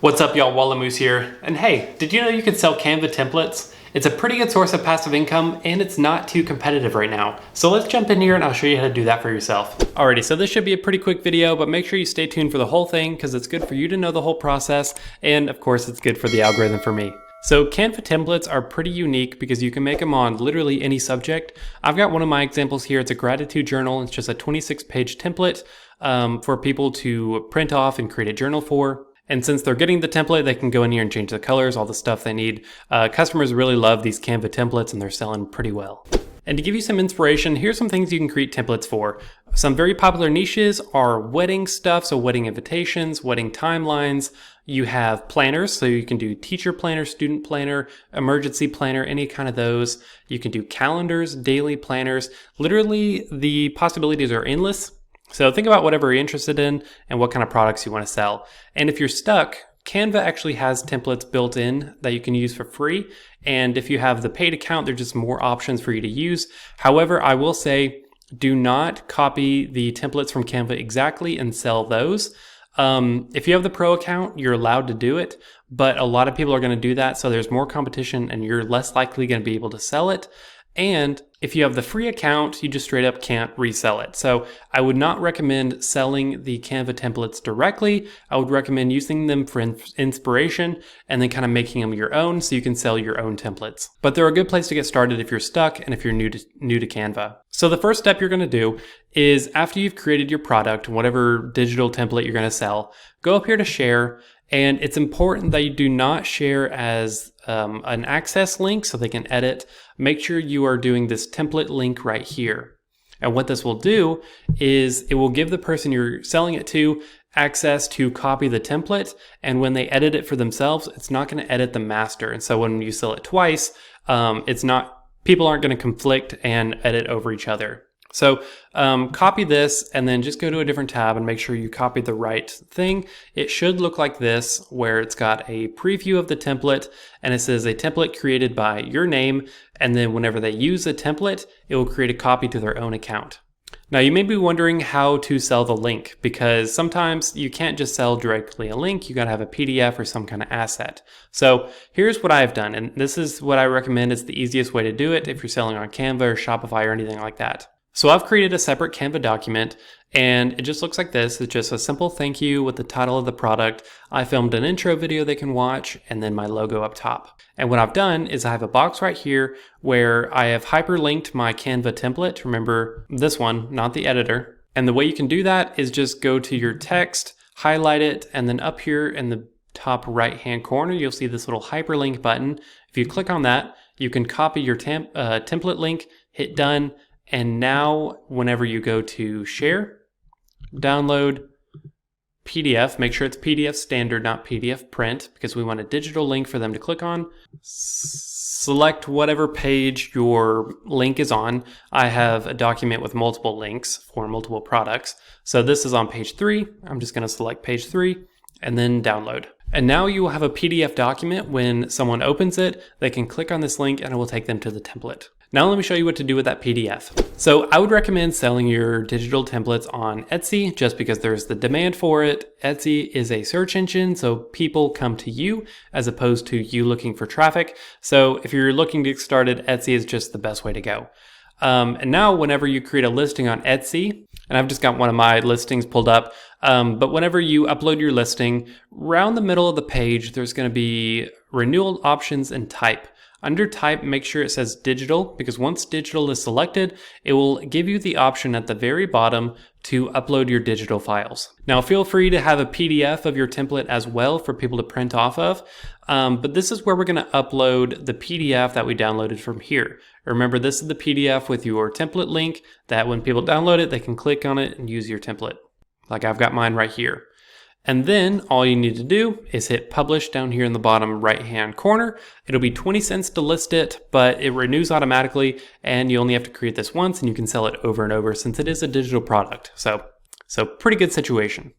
What's up, y'all? Wallamoose here. And hey, did you know you can sell Canva templates? It's a pretty good source of passive income and it's not too competitive right now. So let's jump in here and I'll show you how to do that for yourself. Alrighty, so this should be a pretty quick video, but make sure you stay tuned for the whole thing because it's good for you to know the whole process. And of course, it's good for the algorithm for me. So Canva templates are pretty unique because you can make them on literally any subject. I've got one of my examples here. It's a gratitude journal. It's just a 26-page template for people to print off and create a journal for. And since they're getting the template, they can go in here and change the colors, all the stuff they need. Customers really love these Canva templates and they're selling pretty well. And to give you some inspiration, here's some things you can create templates for. Some very popular niches are wedding stuff, so wedding invitations, wedding timelines. You have planners, so you can do teacher planner, student planner, emergency planner, any kind of those. You can do calendars, daily planners. Literally, the possibilities are endless. So think about whatever you're interested in and what kind of products you want to sell. And if you're stuck, Canva actually has templates built in that you can use for free. And if you have the paid account, there's just more options for you to use. However, I will say, do not copy the templates from Canva exactly and sell those. If you have the pro account, you're allowed to do it, but a lot of people are going to do that. So there's more competition and you're less likely going to be able to sell it. And if you have the free account, you just straight up can't resell it. So I would not recommend selling the Canva templates directly. I would recommend using them for inspiration and then kind of making them your own so you can sell your own templates. But they're a good place to get started if you're stuck and if you're new to Canva. So the first step you're going to do is after you've created your product, whatever digital template you're going to sell, go up here to share. And it's important that you do not share as an access link so they can edit. Make sure you are doing this template link right here. And what this will do is it will give the person you're selling it to access to copy the template. And when they edit it for themselves, it's not going to edit the master. And so when you sell it twice, people aren't going to conflict and edit over each other. So copy this and then just go to a different tab and make sure you copy the right thing. It should look like this, where it's got a preview of the template and it says a template created by your name. And then whenever they use a template, it will create a copy to their own account. Now you may be wondering how to sell the link because sometimes you can't just sell directly a link. You got to have a PDF or some kind of asset. So here's what I've done. And this is what I recommend is the easiest way to do it if you're selling on Canva or Shopify or anything like that. So I've created a separate Canva document and it just looks like this. It's just a simple thank you with the title of the product. I filmed an intro video they can watch and then my logo up top. And what I've done is I have a box right here where I have hyperlinked my Canva template. Remember this one, not the editor. And the way you can do that is just go to your text, highlight it, and then up here in the top right-hand corner, you'll see this little hyperlink button. If you click on that, you can copy your template link, hit done. And now whenever you go to share, download PDF, make sure it's PDF standard, not PDF print, because we want a digital link for them to click on. Select whatever page your link is on. I have a document with multiple links for multiple products. So this is on page 3. I'm just going to select page 3 and then download. And now you will have a PDF document. When someone opens it, they can click on this link and it will take them to the template. Now let me show you what to do with that PDF. So I would recommend selling your digital templates on Etsy just because there's the demand for it. Etsy is a search engine, so people come to you as opposed to you looking for traffic. So if you're looking to get started, Etsy is just the best way to go. And now whenever you create a listing on Etsy, and I've just got one of my listings pulled up, but whenever you upload your listing, around the middle of the page, there's going to be renewal options and type. Under type, make sure it says digital because once digital is selected, it will give you the option at the very bottom to upload your digital files. Now feel free to have a PDF of your template as well for people to print off of, but this is where we're going to upload the PDF that we downloaded from here. Remember, this is the PDF with your template link that when people download it, they can click on it and use your template. Like I've got mine right here. And then all you need to do is hit publish down here in the bottom right-hand corner. It'll be 20 cents to list it, but it renews automatically and you only have to create this once and you can sell it over and over since it is a digital product. So pretty good situation.